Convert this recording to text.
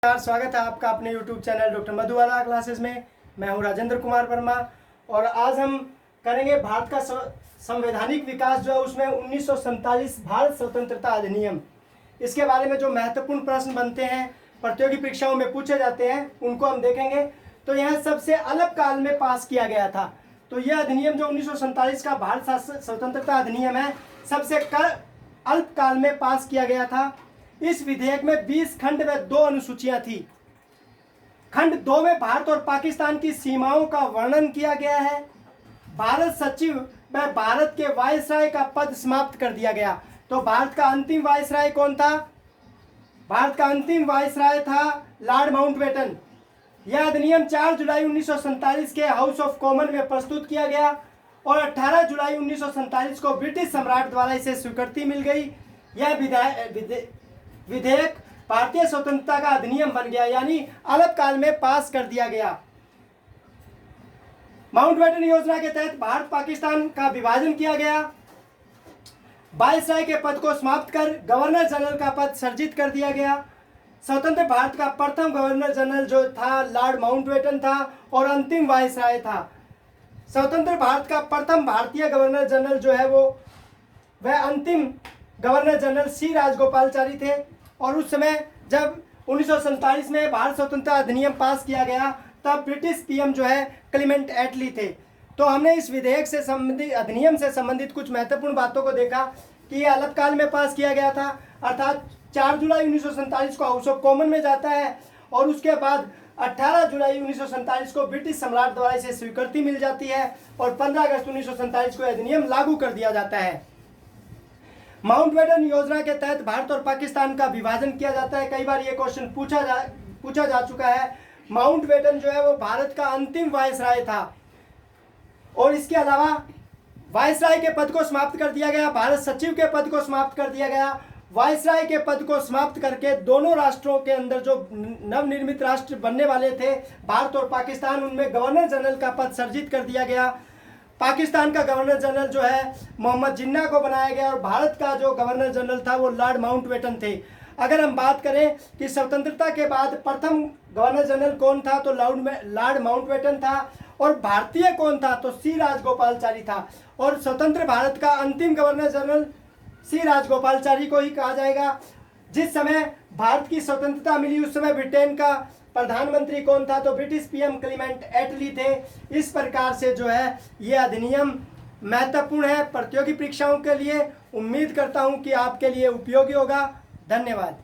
स्वागत है आपका अपने YouTube channel doctor Madhubala classes में। मैं हूं राजेंद्र कुमार वर्मा और आज हम करेंगे भारत का संवैधानिक विकास जो है उसमें 1947 भारत स्वतंत्रता अधिनियम, इसके बारे में जो महत्वपूर्ण प्रश्न बनते हैं प्रतियोगी परीक्षाओं में पूछे जाते हैं उनको हम देखेंगे। तो यह सबसे अल्प काल में पास किया गया था। तो यह अधिनियम जो 1947 का भारत स्वतंत्रता अधिनियम है सबसे अल्प काल में पास किया गया था। इस विधेयक में 20 खंड में 2 अनुसूचियां थी। खंड 2 में भारत और पाकिस्तान की सीमाओं का वर्णन किया गया है। भारत सचिव में भारत के वायसराय का पद समाप्त कर दिया गया। तो भारत का अंतिम वायसराय कौन था? भारत का अंतिम वायसराय था लॉर्ड माउंटबेटन। यह अधिनियम 4 जुलाई 1947 के हाउस ऑफ कॉमन में प्रस्तुत किया गया और 18 जुलाई 1947 को ब्रिटिश सम्राट द्वारा इसे स्वीकृति मिल गई। यह विधेयक भारतीय स्वतंत्रता का अधिनियम बन गया, यानी अल्पकाल में पास कर दिया गया। माउंटबेटन योजना के तहत भारत पाकिस्तान का विभाजन किया गया। वायसराय के पद को समाप्त कर गवर्नर जनरल का पद सृजित कर दिया गया। स्वतंत्र भारत का प्रथम गवर्नर जनरल जो था लॉर्ड माउंटबेटन था और अंतिम वायसराय था। स्वतंत्र भारत का प्रथम भारतीय गवर्नर जनरल जो है वह अंतिम गवर्नर जनरल सी राजगोपालाचारी थे। और उस समय जब 1947 में भारत स्वतंत्रता अधिनियम पास किया गया तब ब्रिटिश पीएम जो है क्लेमेंट एटली थे। तो हमने इस विधेयक से संबंधित अधिनियम से संबंधित कुछ महत्वपूर्ण बातों को देखा कि यह अल्पकाल में पास किया गया था, अर्थात 4 जुलाई 1947 को हाउस ऑफ कॉमन में जाता है और उसके बाद 18 जुलाई 1947 को ब्रिटिश सम्राट द्वारा इसे स्वीकृति मिल जाती है और 15 अगस्त 1947 को अधिनियम लागू कर दिया जाता है। माउंटबेटन योजना के तहत भारत और पाकिस्तान का विभाजन किया जाता है। कई बार ये क्वेश्चन पूछा जा चुका है। माउंटबेटन जो है वो भारत का अंतिम वायसराय था और इसके अलावा वायसराय के पद को समाप्त कर दिया गया, भारत सचिव के पद को समाप्त कर दिया गया। वायसराय के पद को समाप्त करके दोनों राष्ट्रों के अंदर जो नवनिर्मित राष्ट्र बनने वाले थे भारत और पाकिस्तान, उनमें गवर्नर जनरल का पद सृजित कर दिया गया। पाकिस्तान का गवर्नर जनरल जो है मोहम्मद जिन्ना को बनाया गया और भारत का जो गवर्नर जनरल था वो लॉर्ड माउंटबेटन थे। अगर हम बात करें कि स्वतंत्रता के बाद प्रथम गवर्नर जनरल कौन था तो लॉर्ड माउंटबेटन था और भारतीय कौन था तो सी राजगोपालाचारी था। और स्वतंत्र भारत का अंतिम गवर्नर जनरल सी राजगोपालाचारी को ही कहा जाएगा। जिस समय भारत की स्वतंत्रता मिली उस समय ब्रिटेन का प्रधानमंत्री कौन था तो ब्रिटिश पीएम क्लेमेंट एटली थे। इस प्रकार से जो है ये अधिनियम महत्वपूर्ण है प्रतियोगी परीक्षाओं के लिए। उम्मीद करता हूं कि आपके लिए उपयोगी होगा। धन्यवाद।